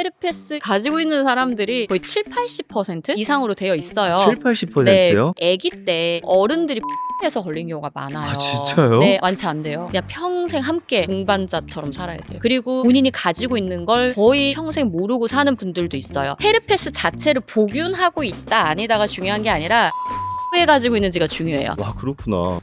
헤르페스 가지고 있는 사람들이 거의 7-80% 이상으로 되어 있어요. 7-80%요? 네, 아기 때 어른들이 해서 걸린 경우가 많아요. 아, 진짜요? 네, 많지 않대요. 그냥 평생 함께 동반자처럼 살아야 돼요. 그리고 본인이 가지고 있는 걸 거의 평생 모르고 사는 분들도 있어요. 헤르페스 자체를 복균하고 있다 아니다가 중요한 게 아니라 왜 가지고 있는지가 중요해요. 와, 그렇구나.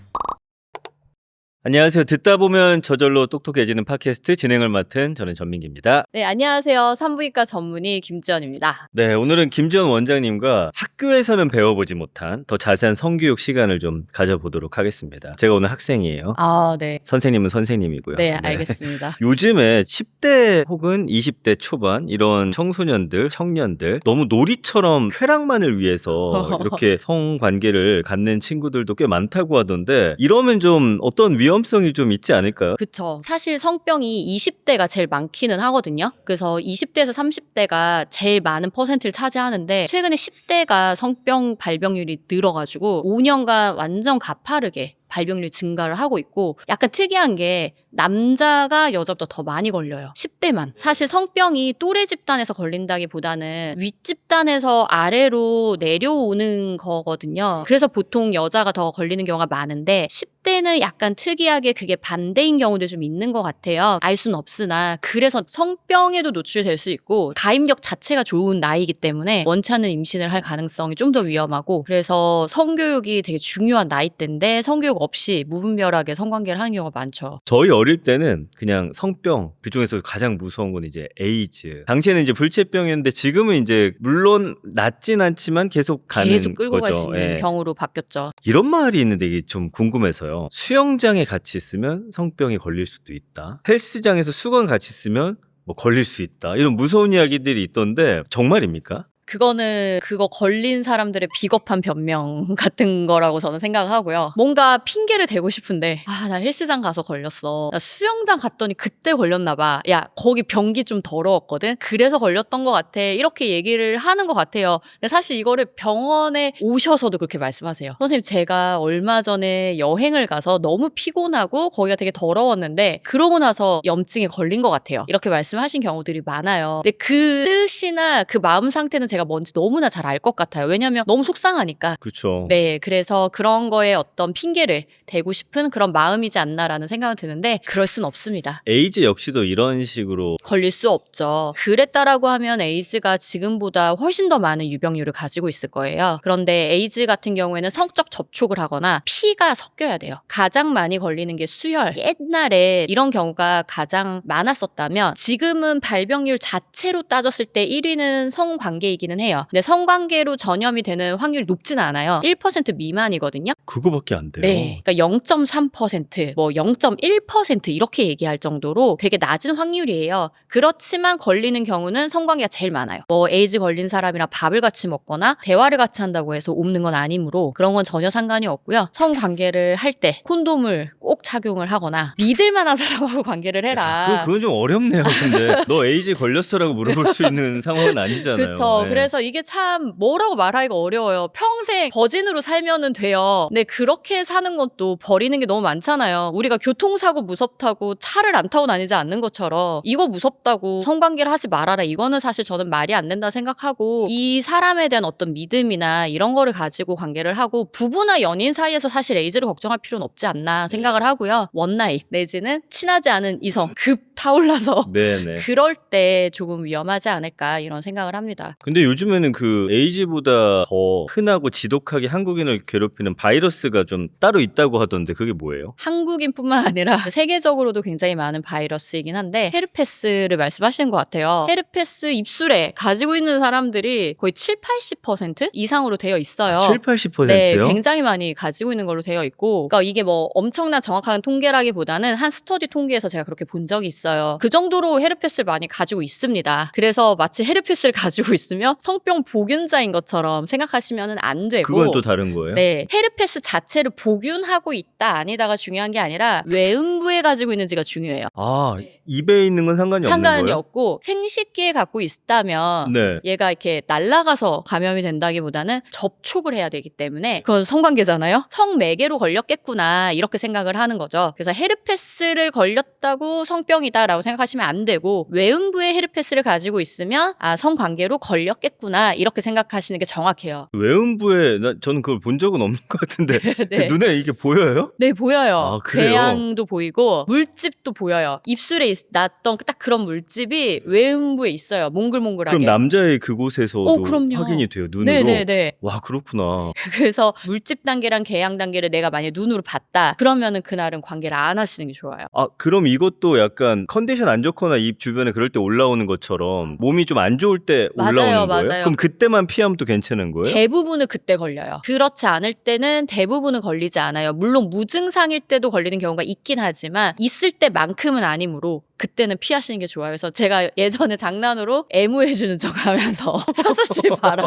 안녕하세요. 듣다 보면 저절로 똑똑해지는 팟캐스트 진행을 맡은 저는 전민기입니다. 네, 안녕하세요. 산부인과 전문의 김지연입니다. 네, 오늘은 김지연 원장님과 학교에서는 배워보지 못한 더 자세한 성교육 시간을 좀 가져보도록 하겠습니다. 제가 오늘 학생이에요. 아, 네. 선생님은 선생님이고요. 네, 알겠습니다. 요즘에 10대 혹은 20대 초반 이런 청소년들, 청년들 너무 놀이처럼 쾌락만을 위해서 이렇게 성관계를 갖는 친구들도 꽤 많다고 하던데 이러면 좀 어떤 위험성이 좀 있지 않을까요? 그쵸. 사실 성병이 20대가 제일 많기는 하거든요. 그래서 20대에서 30대가 제일 많은 퍼센트를 차지하는데 최근에 10대가 성병 발병률이 늘어가지고 5년간 완전 가파르게 발병률 증가를 하고 있고 약간 특이한 게 남자가 여자보다 더 많이 걸려요. 10대만. 사실 성병이 또래 집단에서 걸린다기보다는 윗집단에서 아래로 내려오는 거거든요. 그래서 보통 여자가 더 걸리는 경우가 많은데 10대는 약간 특이하게 그게 반대인 경우도 좀 있는 것 같아요. 알 수는 없으나 그래서 성병에도 노출될 수 있고 가임력 자체가 좋은 나이이기 때문에 원치 않는 임신을 할 가능성이 좀 더 위험하고 그래서 성교육이 되게 중요한 나이대인데 성교육 없이 무분별하게 성관계를 하는 경우가 많죠. 저희 어릴 때는 그냥 성병, 그중에서 가장 무서운 건 이제 에이즈. 당시에는 이제 불치병이었는데 지금은 이제 물론 낫진 않지만 계속 가는 계속 끌고 갈 거죠. 수 있는 예. 병으로 바뀌었죠. 이런 말이 있는데 이게 좀 궁금해서요. 수영장에 같이 있으면 성병이 걸릴 수도 있다. 헬스장에서 수건 같이 쓰면 뭐 걸릴 수 있다. 이런 무서운 이야기들이 있던데 정말입니까? 그거는 그거 걸린 사람들의 비겁한 변명 같은 거라고 저는 생각을 하고요. 뭔가 핑계를 대고 싶은데 나 헬스장 가서 걸렸어. 나 수영장 갔더니 그때 걸렸나 봐. 야, 거기 변기 좀 더러웠거든. 그래서 걸렸던 것 같아. 이렇게 얘기를 하는 것 같아요. 근데 사실 이거를 병원에 오셔서도 그렇게 말씀하세요. 선생님, 제가 얼마 전에 여행을 가서 너무 피곤하고 거기가 되게 더러웠는데 그러고 나서 염증에 걸린 것 같아요. 이렇게 말씀하신 경우들이 많아요. 근데 그 뜻이나 그 마음 상태는 제가 뭔지 너무나 잘 알 것 같아요. 왜냐면 너무 속상하니까. 그렇죠. 네, 그래서 그런 거에 어떤 핑계를 대고 싶은 그런 마음이지 않나라는 생각은 드는데 그럴 순 없습니다. 에이즈 역시도 이런 식으로 걸릴 수 없죠. 그랬다라고 하면 에이즈가 지금보다 훨씬 더 많은 유병률을 가지고 있을 거예요. 그런데 에이즈 같은 경우에는 성적 접촉을 하거나 피가 섞여야 돼요. 가장 많이 걸리는 게 수혈. 옛날에 이런 경우가 가장 많았었다면 지금은 발병률 자체로 따졌을 때 1위는 성관계이기는 해요. 근데 성관계로 전염이 되는 확률이 높진 않아요. 1% 미만이거든요. 그거밖에 안 돼요. 네. 그러니까 0.3%, 뭐 0.1% 이렇게 얘기할 정도로 되게 낮은 확률이에요. 그렇지만 걸리는 경우는 성관계가 제일 많아요. 뭐 에이즈 걸린 사람이랑 밥을 같이 먹거나 대화를 같이 한다고 해서 옮는 건 아니므로 그런 건 전혀 상관이 없고요. 성관계를 할 때 콘돔을 꼭 착용을 하거나 믿을 만한 사람하고 관계를 해라. 그건 좀 어렵네요. 근데 너 에이즈 걸렸어라고 물어볼 수 있는 상황은 아니잖아요. 그렇죠. 네. 그래서 이게 참 뭐라고 말하기가 어려워요. 평생 거진으로 살면은 돼요. 근데 그렇게 사는 것도 버리는 게 너무 많잖아요. 우리가 교통사고 무섭다고 차를 안 타고 다니지 않는 것처럼 이거 무섭다고 성관계를 하지 말아라. 이거는 사실 저는 말이 안 된다 생각하고 이 사람에 대한 어떤 믿음이나 이런 거를 가지고 관계를 하고 부부나 연인 사이에서 사실 에이즈를 걱정할 필요는 없지 않나 생각을 하고요. 원나잇 내지는 친하지 않은 이성 급 타올라서 네네. 그럴 때 조금 위험하지 않을까 이런 생각을 합니다. 근데 요즘에는 그 에이즈보다 더 흔하고 지독하게 한국인을 괴롭히는 바이러스가 좀 따로 있다고 하던데 그게 뭐예요? 한국인뿐만 아니라 세계적으로도 굉장히 많은 바이러스이긴 한데 헤르페스를 말씀하시는 것 같아요. 헤르페스 입술에 가지고 있는 사람들이 거의 7-80% 이상으로 되어 있어요. 7-80%요? 네, 굉장히 많이 가지고 있는 걸로 되어 있고 그러니까 이게 뭐 엄청난 정확한 통계라기보다는 한 스터디 통계에서 제가 그렇게 본 적이 있어요. 그 정도로 헤르페스를 많이 가지고 있습니다. 그래서 마치 헤르페스를 가지고 있으면 생각하시면 성병 보균자인 것처럼 생각하시면 안 되고 그건 또 다른 거예요? 네, 헤르페스 자체를 보균하고 있다 아니다가 중요한 게 아니라 외음부에 가지고 있는지가 중요해요. 아, 입에 있는 건 상관이 없는 상관이 거예요? 없고 생식기에 갖고 있다면 네. 얘가 이렇게 날아가서 감염이 된다기보다는 접촉을 해야 되기 때문에 그건 성관계잖아요. 성매개로 걸렸겠구나 이렇게 생각을 하는 거죠. 그래서 헤르페스를 걸렸다고 성병이다라고 생각하시면 안 되고 외음부에 헤르페스를 가지고 있으면 아 성관계로 걸렸겠구나 이렇게 생각하시는 게 정확해요. 외음부에 저는 그걸 본 적은 없는 것 같은데 네. 눈에 이게 보여요? 네, 보여요. 아, 그래요? 궤양도 보이고 물집도 보여요. 입술에 났던 딱 그런 물집이 외음부에 있어요. 몽글몽글하게. 그럼 남자의 그곳에서도 그럼요. 확인이 돼요, 눈으로? 네네네. 와, 그렇구나. 그래서 물집 단계랑 궤양 단계를 내가 만약에 눈으로 봤다. 그러면은 그날은 관계를 안 하시는 게 좋아요. 아, 그럼 이것도 약간 컨디션 안 좋거나 입 주변에 그럴 때 올라오는 것처럼 몸이 좀 안 좋을 때 맞아요, 올라오는 거예요? 맞아요. 그럼 그때만 피하면 또 괜찮은 거예요? 대부분은 그때 걸려요. 그렇지 않을 때는 대부분은 걸리지 않아요. 물론 무증상일 때도 걸리는 경우가 있긴 하지만 있을 때만큼은 아니므로 그때는 피하시는 게 좋아요. 그래서 제가 예전에 장난으로 애무해주는 척 하면서 사사치 봐라.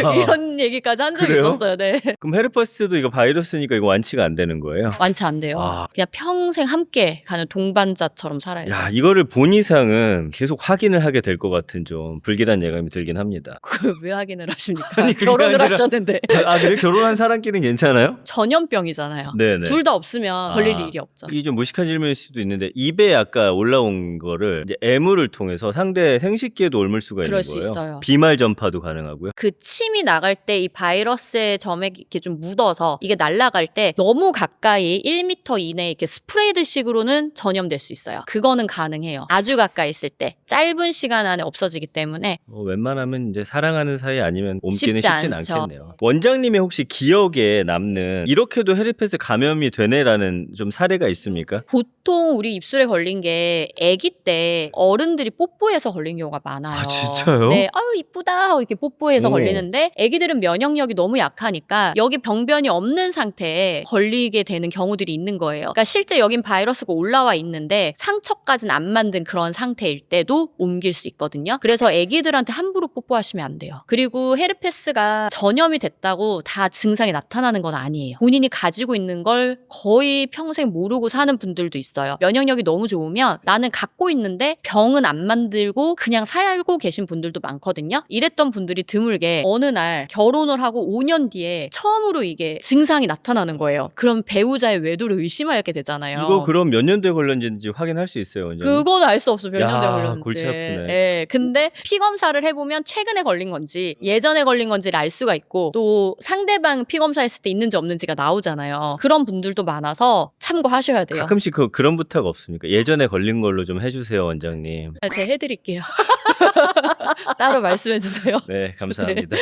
야, 이런 얘기까지 한 적이 그래요? 있었어요. 네. 그럼 헤르페스도 이거 바이러스니까 이거 완치가 안 되는 거예요? 완치 안 돼요. 아. 그냥 평생 함께 가는 동반자처럼 살아야 돼요. 야, 이거를 본 이상은 계속 확인을 하게 될 것 같은 좀 불길한 예감이 들긴 합니다. 그걸 왜 확인을 하십니까? 아니, 그게 결혼을 아니라- 하셨는데. 아, 그래? 결혼한 사람끼리는 괜찮아요? 전염병이잖아요. 네네. 둘 다 없으면 걸릴 아, 일이 없죠. 이게 좀 무식한 질문일 수도 있는데 입에 아까 올라온 거를 이제 애무를 통해서 상대 생식기에도 옮을 수가 있는 그럴 거예요? 수 있어요. 비말 전파도 가능하고요? 그 침이 나갈 때 이 바이러스의 점에 이렇게 좀 묻어서 이게 날아갈 때 너무 가까이 1m 이내에 이렇게 스프레이드 식으로는 전염될 수 있어요. 그거는 가능해요. 아주 가까이 있을 때 짧은 시간 안에 없어지기 때문에 웬만하면 이제 사랑하는 사이 아니면 옮기는 쉽지 쉽진 않죠. 않겠네요. 원장님의 혹시 기억에 남는 이렇게도 헤르페스 감염이 되네라는 좀 사례가 있습니까? 보통 우리 입술에 걸린 게 아기 때 어른들이 뽀뽀해서 걸린 경우가 많아요. 아, 진짜요? 네, 아유 이쁘다 하고 이렇게 뽀뽀해서 오. 걸리는데 아기들은 면역력이 너무 약하니까 여기 병변이 없는 상태에 걸리게 되는 경우들이 있는 거예요. 그러니까 실제 여긴 바이러스가 올라와 있는데 상처까지는 안 만든 그런 상태일 때도 옮길 수 있거든요. 그래서 아기들한테 함부로 뽀뽀하시면 안 돼요. 그리고 헤르페스가 전염이 됐다고 다 증상이 나타나는 건 아니에요. 본인이 가지고 있는 걸 거의 평생 모르고 사는 분들도 있어요. 면역력이 너무 좋으면 나는 갖고 있는데 병은 안 만들고 그냥 살고 계신 분들도 많거든요. 이랬던 분들이 드물게 어느 날 결혼을 하고 5년 뒤에 처음으로 이게 증상이 나타나는 거예요. 그럼 배우자의 외도를 의심하게 되잖아요. 이거 그럼 몇 년도에 걸렸는지 확인할 수 있어요, 원장님? 그건 알 수 없어. 몇 년대 야, 걸렸는지. 골치 아프네. 예. 근데 피 검사를 해보면 최근에 걸린 건지 예전에 걸린 건지를 알 수가 있고 또 상대방 피 검사했을 때 있는지 없는지가 나오잖아요. 그런 분들도 많아서 참고하셔야 돼요. 가끔씩 그런 부탁 없습니까? 예전에 걸린 걸로 좀 해주세요, 원장님. 제가 해드릴게요. 따로 말씀해 주세요. 네, 감사합니다.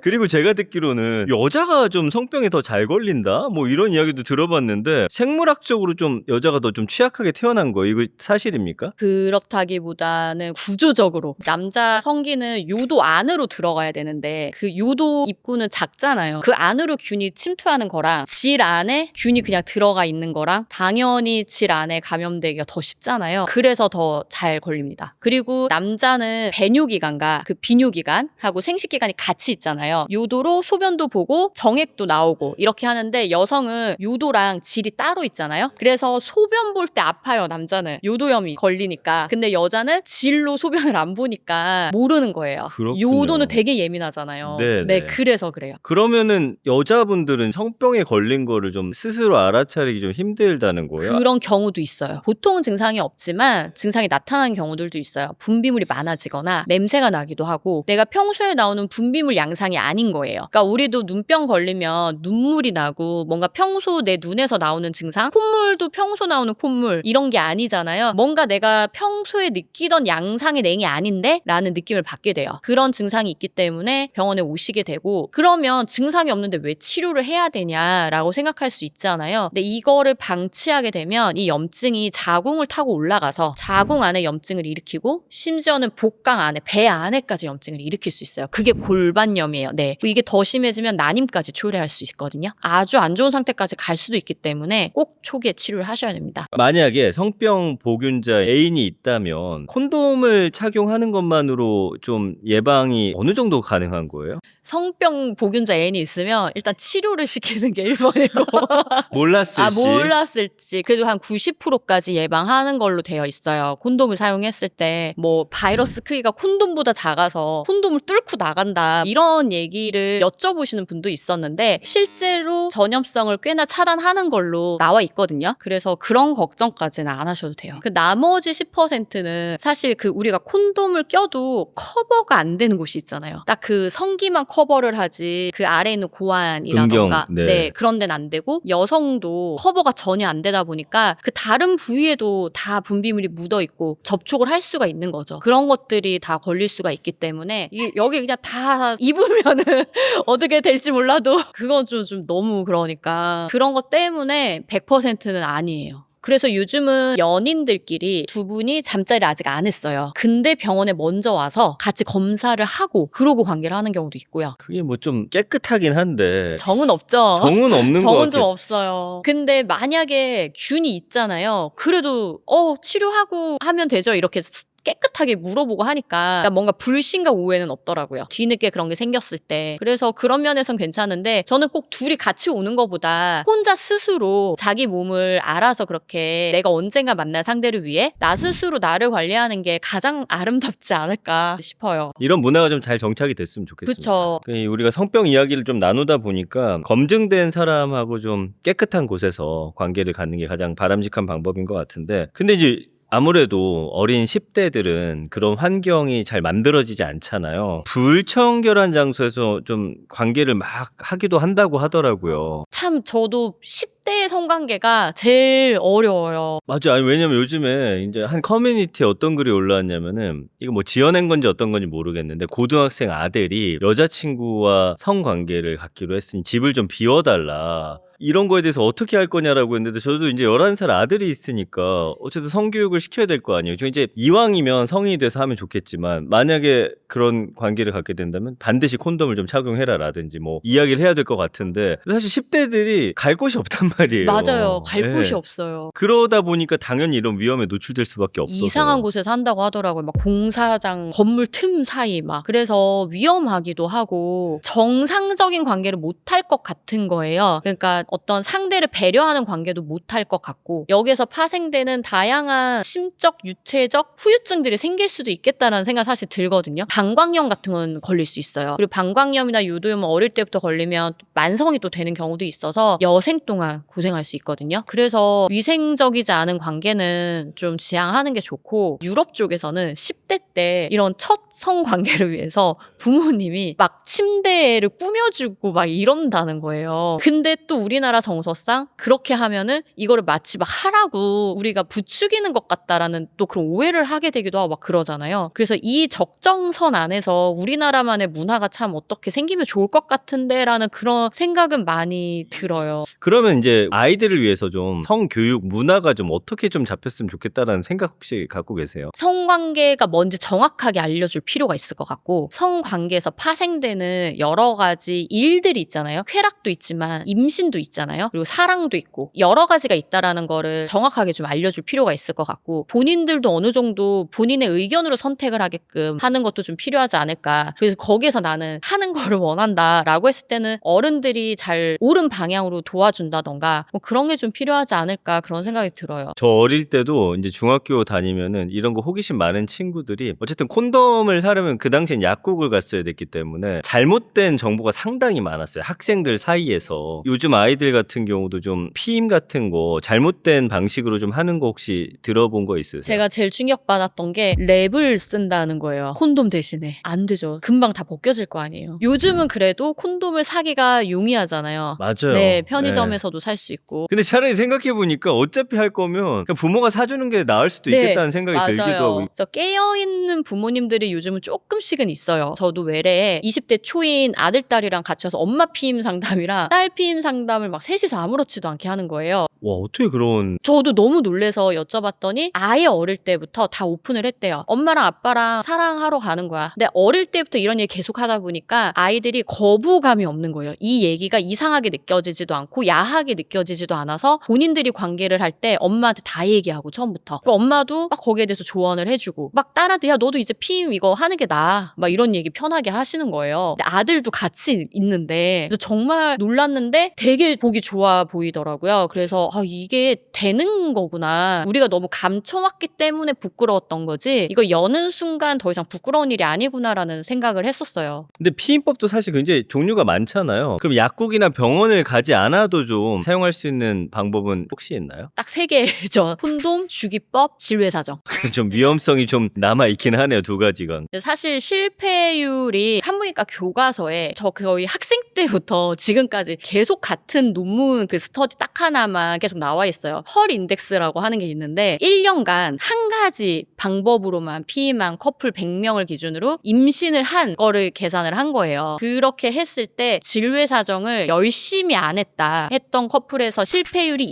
그리고 제가 듣기로는 여자가 좀 성병에 더 잘 걸린다? 뭐 이런 이야기도 들어봤는데 생물학적으로 좀 여자가 더 좀 취약하게 태어난 거예요. 이거 사실입니까? 그렇다기보다는 구조적으로 남자 성기는 요도 안으로 들어가야 되는데 그 요도 입구는 작잖아요. 그 안으로 균이 침투하는 거랑 질 안에 균이 그냥 들어가 있는 거랑 당연히 질 안에 감염되기가 더 쉽잖아요. 그래서 더 잘 걸립니다. 그리고 남자는 배뇨기관과 그 비뇨기관하고 생식기관이 같이 있잖아요. 요도로 소변도 보고 정액도 나오고 이렇게 하는데 여성은 요도랑 질이 따로 있잖아요. 그래서 소변 볼 때 아파요, 남자는. 요도염이 걸리니까. 근데 여자는 질로 소변을 안 보니까 모르는 거예요. 그렇군요. 요도는 되게 예민하잖아요. 네네. 네, 그래서 그래요. 그러면은 여자분들은 성병에 걸린 거를 좀 스스로 알아차리기 좀 힘들다는 거예요? 그런 경우도 있어요. 보통은 증상이 없지만 증상이 나타나는 경우들도 있어요. 분비물이 많아지거나 냄새가 나기도 하고 내가 평소에 나오는 분비물 양상이 아닌 거예요. 그러니까 우리도 눈병 걸리면 눈물이 나고 뭔가 평소 내 눈에서 나오는 증상, 콧물도 평소 나오는 콧물 이런 게 아니잖아요. 뭔가 내가 평소에 느끼던 양상의 냉이 아닌데? 라는 느낌을 받게 돼요. 그런 증상이 있기 때문에 병원에 오시게 되고 그러면 증상이 없는데 왜 치료를 해야 되냐라고 생각할 수 있잖아요. 근데 이거를 방치하게 되면 이 염증이 자궁을 타고 올라가서 자궁 안에 염증을 일으키고 심지어는 복강 안에 배 안에까지 염증을 일으킬 수 있어요. 그게 골반염이 위험이에요. 네. 이게 더 심해지면 난임까지 초래할 수 있거든요. 아주 안 좋은 상태까지 갈 수도 있기 때문에 꼭 초기에 치료를 하셔야 됩니다. 만약에 성병 보균자 애인이 있다면 콘돔을 착용하는 것만으로 좀 예방이 어느 정도 가능한 거예요? 성병 보균자 애인이 있으면 일단 치료를 시키는 게 1번이고 몰랐을지. 몰랐을지 그래도 한 90%까지 예방하는 걸로 되어 있어요. 콘돔을 사용했을 때 뭐 바이러스 크기가 콘돔보다 작아서 콘돔을 뚫고 나간다 이런 얘기를 여쭤보시는 분도 있었는데 실제로 전염성을 꽤나 차단하는 걸로 나와 있거든요. 그래서 그런 걱정까지는 안 하셔도 돼요. 그 나머지 10%는 사실 그 우리가 콘돔을 껴도 커버가 안 되는 곳이 있잖아요. 딱 그 성기만 커버를 하지 그 아래에 있는 고환이라던가 음경, 네. 그런 데는 안 되고 여성도 커버가 전혀 안 되다 보니까 그 다른 부위에도 다 분비물이 묻어 있고 접촉을 할 수가 있는 거죠. 그런 것들이 다 걸릴 수가 있기 때문에 이게 여기 그냥 다 입으면은 어떻게 될지 몰라도 그건 좀 너무 그러니까 그런 것 때문에 100%는 아니에요. 그래서 요즘은 연인들끼리 두 분이 잠자리를 아직 안 했어요. 근데 병원에 먼저 와서 같이 검사를 하고 그러고 관계를 하는 경우도 있고요. 그게 뭐 좀 깨끗하긴 한데 정은 없죠. 정은 없는 것 정은 좀 같아요. 없어요. 근데 만약에 균이 있잖아요. 그래도 치료하고 하면 되죠. 이렇게 깨끗하게 물어보고 하니까 뭔가 불신과 오해는 없더라고요. 뒤늦게 그런 게 생겼을 때. 그래서 그런 면에선 괜찮은데 저는 꼭 둘이 같이 오는 것보다 혼자 스스로 자기 몸을 알아서 그렇게 내가 언젠가 만날 상대를 위해 나 스스로 나를 관리하는 게 가장 아름답지 않을까 싶어요. 이런 문화가 좀 잘 정착이 됐으면 좋겠습니다. 그쵸. 우리가 성병 이야기를 좀 나누다 보니까 검증된 사람하고 좀 깨끗한 곳에서 관계를 갖는 게 가장 바람직한 방법인 것 같은데 근데 이제 아무래도 어린 10대들은 그런 환경이 잘 만들어지지 않잖아요. 불청결한 장소에서 좀 관계를 막 하기도 한다고 하더라고요. 참 저도 10대의 성관계가 제일 어려워요. 맞아. 아니, 왜냐면 요즘에 이제 한 커뮤니티에 어떤 글이 올라왔냐면은 이거 뭐 지어낸 건지 어떤 건지 모르겠는데 고등학생 아들이 여자친구와 성관계를 갖기로 했으니 집을 좀 비워달라. 이런 거에 대해서 어떻게 할 거냐라고 했는데 저도 이제 11살 아들이 있으니까 어쨌든 성교육을 시켜야 될 거 아니에요. 저 이제 이왕이면 성인이 돼서 하면 좋겠지만 만약에 그런 관계를 갖게 된다면 반드시 콘돔을 좀 착용해라라든지 뭐 이야기를 해야 될 것 같은데 사실 10대들이 갈 곳이 없단 말이에요. 맞아요. 갈 네. 곳이 없어요. 그러다 보니까 당연히 이런 위험에 노출될 수밖에 없어서 이상한 곳에서 한다고 하더라고요. 막 공사장 건물 틈 사이 막. 그래서 위험하기도 하고 정상적인 관계를 못할 것 같은 거예요. 그러니까 어떤 상대를 배려하는 관계도 못할 것 같고 여기에서 파생되는 다양한 심적, 유체적 후유증들이 생길 수도 있겠다라는 생각 사실 들거든요. 방광염 같은 건 걸릴 수 있어요. 그리고 방광염이나 요도염은 어릴 때부터 걸리면 만성이 또 되는 경우도 있어서 여생 동안 고생할 수 있거든요. 그래서 위생적이지 않은 관계는 좀 지양하는 게 좋고 유럽 쪽에서는 10대 때 이런 첫 성관계를 위해서 부모님이 막 침대를 꾸며주고 막 이런다는 거예요. 근데 또 우리나라 정서상 그렇게 하면은 이거를 마치 막 하라고 우리가 부추기는 것 같다라는 또 그런 오해를 하게 되기도 하고 막 그러잖아요. 그래서 이 적정선 안에서 우리나라만의 문화가 참 어떻게 생기면 좋을 것 같은데 라는 그런 생각은 많이 들어요. 그러면 이제 아이들을 위해서 좀 성교육 문화가 좀 어떻게 좀 잡혔으면 좋겠다라는 생각 혹시 갖고 계세요? 성관계가 뭔지 정확하게 알려줄 필요가 있을 것 같고 성관계에서 파생되는 여러 가지 일들이 있잖아요. 쾌락도 있지만 임신도 있잖아요. 그리고 사랑도 있고 여러 가지가 있다라는 거를 정확하게 좀 알려줄 필요가 있을 것 같고 본인들도 어느 정도 본인의 의견으로 선택을 하게끔 하는 것도 좀 필요하지 않을까. 그래서 거기에서 나는 하는 거를 원한다라고 했을 때는 어른들이 잘 옳은 방향으로 도와준다던가 뭐 그런 게 좀 필요하지 않을까 그런 생각이 들어요. 저 어릴 때도 이제 중학교 다니면은 이런 거 호기심 많은 친구들이 어쨌든 콘돔을 사려면 그 당시엔 약국을 갔어야 됐기 때문에 잘못된 정보가 상당히 많았어요. 학생들 사이에서. 요즘 아이들 같은 경우도 좀 피임 같은 거 잘못된 방식으로 좀 하는 거 혹시 들어본 거 있으세요? 제가 제일 충격받았던 게 랩을 쓴다는 거예요. 콘돔 대신에. 안 되죠. 금방 다 벗겨질 거 아니에요. 요즘은 그래도 콘돔을 사기가 용이하잖아요. 맞아요. 네, 편의점에서도 살 수 있고. 근데 차라리 생각해보니까 어차피 할 거면 그냥 부모가 사주는 게 나을 수도 있겠다는 생각이 들기도 하고. 그래서 깨어있는 부모님들이 요즘은 조금씩은 있어요. 저도 외래에 20대 초인 아들, 딸이랑 같이 와서 엄마 피임 상담이랑 딸 피임 상담을 막 셋이서 아무렇지도 않게 하는 거예요. 와, 어떻게 그런. 저도 너무 놀래서 여쭤봤더니 아예 어릴 때부터 다 오픈을 했대요. 엄마랑 아빠랑 사랑하러 가는 거야. 근데 어릴 때부터 이런 얘기 계속 하다 보니까 아이들이 거부감이 없는 거예요. 이 얘기가 이상하게 느껴지지도 않고 야하게 느껴지지도 않아서 본인들이 관계를 할 때 엄마한테 다 얘기하고 처음부터. 그러니까 엄마도 막 거기에 대해서 조언을 해주고 막 딸한테 야 너도 이제 피임 이거 하는 게 나아. 막 이런 얘기 편하게 하시는 거예요. 근데 아들도 같이 있는데 그래서 정말 놀랐는데 되게 보기 좋아 보이더라고요. 그래서 아, 이게 되는 거구나. 우리가 너무 감춰왔기 때문에 부끄러웠던 거지 이거 여는 순간 더 이상 부끄러운 일이 아니구나라는 생각을 했었어요. 근데 피임법도 사실 굉장히 종류가 많잖아요. 그럼 약국이나 병원을 가지 않아도 좀 사용할 수 있는 방법은 혹시 있나요? 딱 3개죠. 콘돔, 주기법, 질외사정. 좀 위험성이 좀 남아있긴 하네요, 두 가지가. 사실 실패율이 산부인과 교과서에 저 거의 학생 때부터 지금까지 계속 같은 논문 그 스터디 딱 하나만 계속 나와 있어요. 펄 인덱스라고 하는 게 있는데 1년간 한 가지 방법으로만 피임한 커플 100명을 기준으로 임신을 한 거를 계산을 한 거예요. 그렇게 했을 때 질외사정을 열심히 안 했다 했던 커플에서 실패율이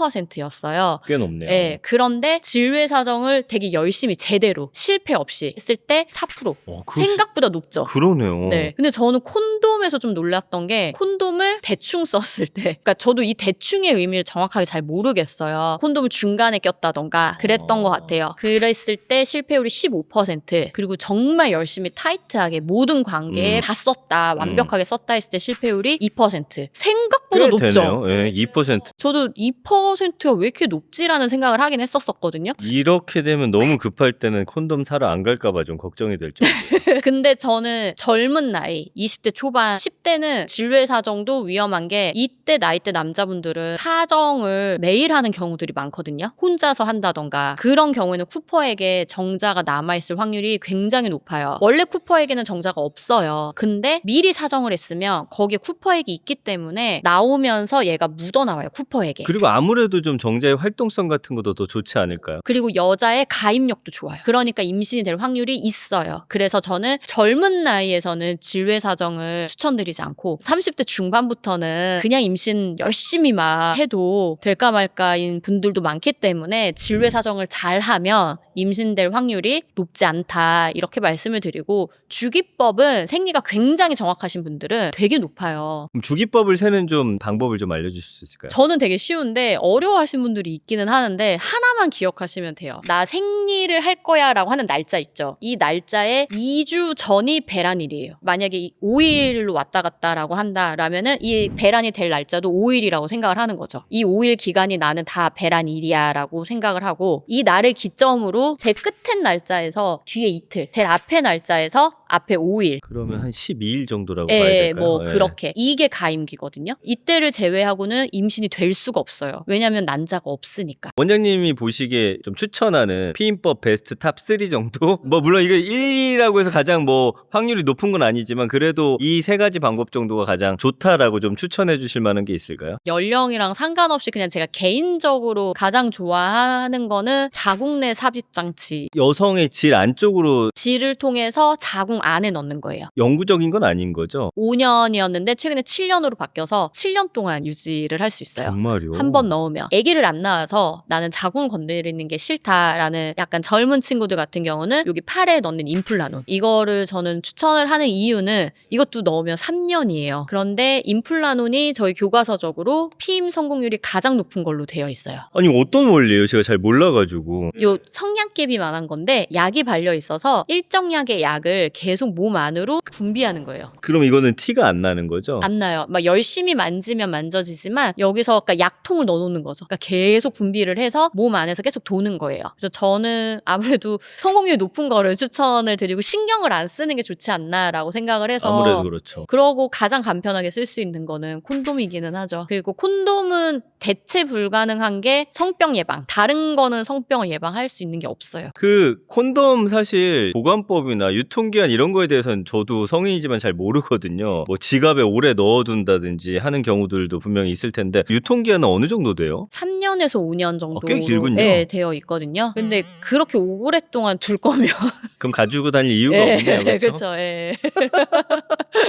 27%였어요. 꽤 높네요. 네, 그런데 질외사정을 되게 열심히 제대로 실패 없이 했을 때 4%. 생각보다 높죠. 그러네요. 네. 근데 저는 콘돔에서 좀 놀랐던 게 콘돔을 대충 썼을 때, 그러니까 저도 이 대충의 의미를 정확하게 잘 모르겠어요. 콘돔을 중간에 꼈다던가 그랬던 것 같아요. 그랬을 때 실패율이 15%. 그리고 정말 열심히 타이트하게 모든 관계에 다 썼다, 완벽하게 썼다 했을 때 실패율이 2%. 생각보다 꽤 높죠. 되네요. 예, 2%. 저도 2%가 왜 이렇게 높지라는 생각을 하긴 했었거든요. 이렇게 되면 너무 급할 때는 콘돔 사러 안 갈까봐 좀 걱정이 될 정도. 근데 저는 젊은 나이 20대 초반 10대는 질외사정도 위험한 게 이때 나이대 남자분들은 사정을 매일 하는 경우들이 많거든요. 혼자서 한다던가 그런 경우에는 쿠퍼에게 정자가 남아있을 확률이 굉장히 높아요. 원래 쿠퍼에게는 정자가 없어요. 근데 미리 사정을 했으면 거기에 쿠퍼액이 있기 때문에 나오면서 얘가 묻어나와요. 쿠퍼에게. 그리고 아무래도 좀 정자의 활동성 같은 것도 더 좋지 않을까요? 그리고 여자의 가입력도 좋아요. 그러니까 임신이 될 확률이 있어요. 그래서 저는 젊은 나이에서는 질외사정을 추천드리지 않고 30대 중반부터는 그냥 임신 열심히 막 해도 될까 말까인 분들도 많기 때문에 질외사정을 잘하면 임신될 확률이 높지 않다 이렇게 말씀을 드리고 주기법은 생리가 굉장히 정확하신 분들은 되게 높아요. 그럼 주기법을 세는 좀 방법을 좀 알려주실 수 있을까요? 저는 되게 쉬운데 어려워하시는 분들이 있기는 하는데 하나만 기억하시면 돼요. 나 생리를 할 거야 라고 하는 날짜 있죠. 이 날짜에 2주 전이 배란일이에요. 만약에 5일로 왔다 갔다라고 한다라면은 이 배란이 될 날짜도 5일이라고 생각을 하는 거죠. 이 5일 기간이 나는 다 배란일이야 라고 생각을 하고 이 날을 기점으로 제일 끝에 날짜에서 뒤에 이틀, 제일 앞에 날짜에서 앞에 5일. 그러면 한 12일 정도라고 봐야 예, 될까요? 뭐 예. 그렇게. 이게 가임기거든요. 이때를 제외하고는 임신이 될 수가 없어요. 왜냐하면 난자가 없으니까. 원장님이 보시기에 좀 추천하는 피임법 베스트 탑 3 정도? 뭐 물론 이거 1위라고 해서 가장 뭐 확률이 높은 건 아니지만 그래도 이 세 가지 방법 정도가 가장 좋다라고 좀 추천해 주실 만한 게 있을까요? 연령이랑 상관없이 그냥 제가 개인적으로 가장 좋아하는 거는 자궁 내 삽입 장치. 여성의 질 안쪽으로 질을 통해서 자궁 안에 넣는 거예요. 영구적인 건 아닌 거죠? 5년이었는데 최근에 7년으로 바뀌어서 7년 동안 유지를 할 수 있어요. 정말요? 한 번 넣으면. 아기를 안 낳아서 나는 자궁을 건드리는 게 싫다라는 약간 젊은 친구들 같은 경우는 여기 팔에 넣는 임플라논. 이거를 저는 추천을 하는 이유는 이것도 넣으면 3년이에요. 그런데 임플라논이 저희 교과서적으로 피임 성공률이 가장 높은 걸로 되어 있어요. 아니 어떤 원리예요? 제가 잘 몰라가지고. 요 성냥개비 만한 건데 약이 발려 있어서 일정 약의 약을 계속 몸 안으로 분비하는 거예요. 그럼 이거는 티가 안 나는 거죠? 안 나요. 막 열심히 만지면 만져지지만 여기서 그러니까 약통을 넣어놓는 거죠. 그러니까 계속 분비를 해서 몸 안에서 계속 도는 거예요. 그래서 저는 아무래도 성공률이 높은 거를 추천을 드리고 신경을 안 쓰는 게 좋지 않나라고 생각을 해서 아무래도 그렇죠. 그러고 가장 간편하게 쓸 수 있는 거는 콘돔이기는 하죠. 그리고 콘돔은 대체 불가능한 게 성병 예방. 다른 거는 성병을 예방할 수 있는 게 없어요. 그 콘돔 사실 보관법이나 유통기한 이런 거에 대해서는 저도 성인이지만 잘 모르거든요. 뭐 지갑에 오래 넣어둔다든지 하는 경우들도 분명히 있을 텐데 유통기한은 어느 정도 돼요? 3년 3년에서 5년 정도 꽤 길군요. 네, 되어 있거든요. 근데 그렇게 오랫동안 둘 거면 그럼 가지고 다닐 이유가 없네요. 그렇죠? 그렇죠. 예.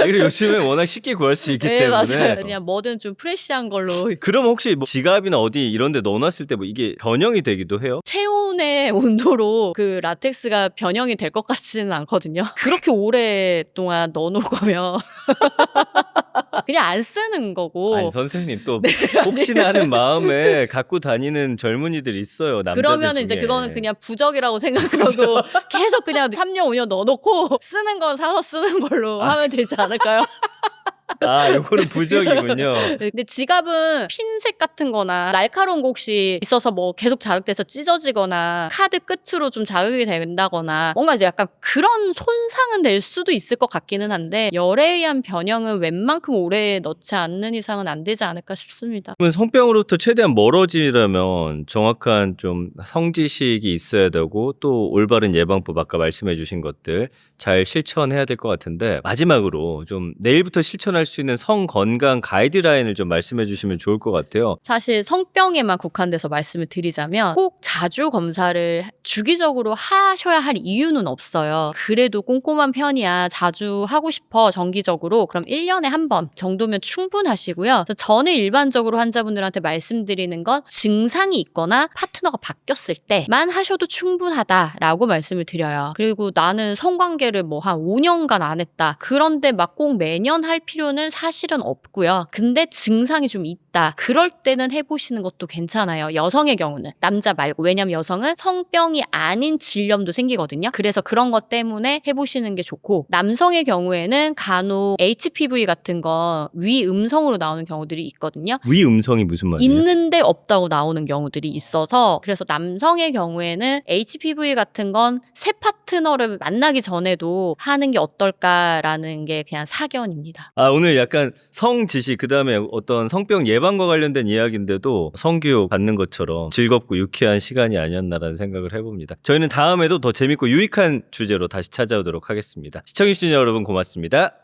그리고 요즘에 워낙 쉽게 구할 수 있기 네, 때문에 맞아요. 그냥 뭐든 좀 프레시한 걸로. 그럼 혹시 뭐 지갑이나 어디 이런 데 넣어놨을 때 뭐 이게 변형이 되기도 해요? 체온의 온도로 그 라텍스가 변형이 될 것 같지는 않거든요. 그렇게 오랫동안 넣어놓을 거면 그냥 안 쓰는 거고. 아니 선생님 또 혹시나 하는 마음에 갖고 다니는 젊은이들 있어요. 남자들 그러면 중에. 이제 그거는 그냥 부적이라고 생각하고 계속 그냥 3년 5년 넣어놓고 쓰는 건 사서 쓰는 걸로 하면 되지 않을까요? 아, 요거는 부적이군요. 근데 지갑은 핀셋 같은 거나 날카로운 거 혹시 있어서 뭐 계속 자극돼서 찢어지거나 카드 끝으로 좀 자극이 된다거나 뭔가 이제 약간 그런 손상은 될 수도 있을 것 같기는 한데 열에 의한 변형은 웬만큼 오래 넣지 않는 이상은 안 되지 않을까 싶습니다. 그러면 성병으로부터 최대한 멀어지려면 정확한 좀 성지식이 있어야 되고 또 올바른 예방법 아까 말씀해 주신 것들 잘 실천해야 될 것 같은데 마지막으로 좀 내일부터 실천할 수 있는 성 건강 가이드라인을 좀 말씀해 주시면 좋을 것 같아요. 사실 성병에만 국한돼서 말씀을 드리자면 꼭 자주 검사를 주기적으로 하셔야 할 이유는 없어요. 그래도 꼼꼼한 편이야 자주 하고 싶어 정기적으로 그럼 1년에 한 번 정도면 충분하시고요. 그래서 저는 일반적으로 환자분들한테 말씀드리는 건 증상이 있거나 파트너가 바뀌었을 때만 하셔도 충분하다라고 말씀을 드려요. 그리고 나는 성관계를 뭐 한 5년간 안 했다. 그런데 막 꼭 매년 할 필요는 사실은 없고요. 근데 증상이 좀 있다. 그럴 때는 해보시는 것도 괜찮아요. 여성의 경우는. 남자 말고. 왜냐면 여성은 성병이 아닌 질염도 생기거든요. 그래서 그런 것 때문에 해보시는 게 좋고 남성의 경우에는 간혹 HPV 같은 거 위음성으로 나오는 경우들이 있거든요. 위음성이 무슨 말이에요? 있는데 없다고 나오는 경우들이 있어서 그래서 남성의 경우에는 HPV 같은 건 새 파트너를 만나기 전에도 하는 게 어떨까라는 게 그냥 사견입니다. 아, 오늘 약간 성지식 그다음에 어떤 성병 예방과 관련된 이야기인데도 성교육 받는 것처럼 즐겁고 유쾌한 시간이 아니었나라는 생각을 해봅니다. 저희는 다음에도 더 재밌고 유익한 주제로 다시 찾아오도록 하겠습니다. 시청해주신 여러분 고맙습니다.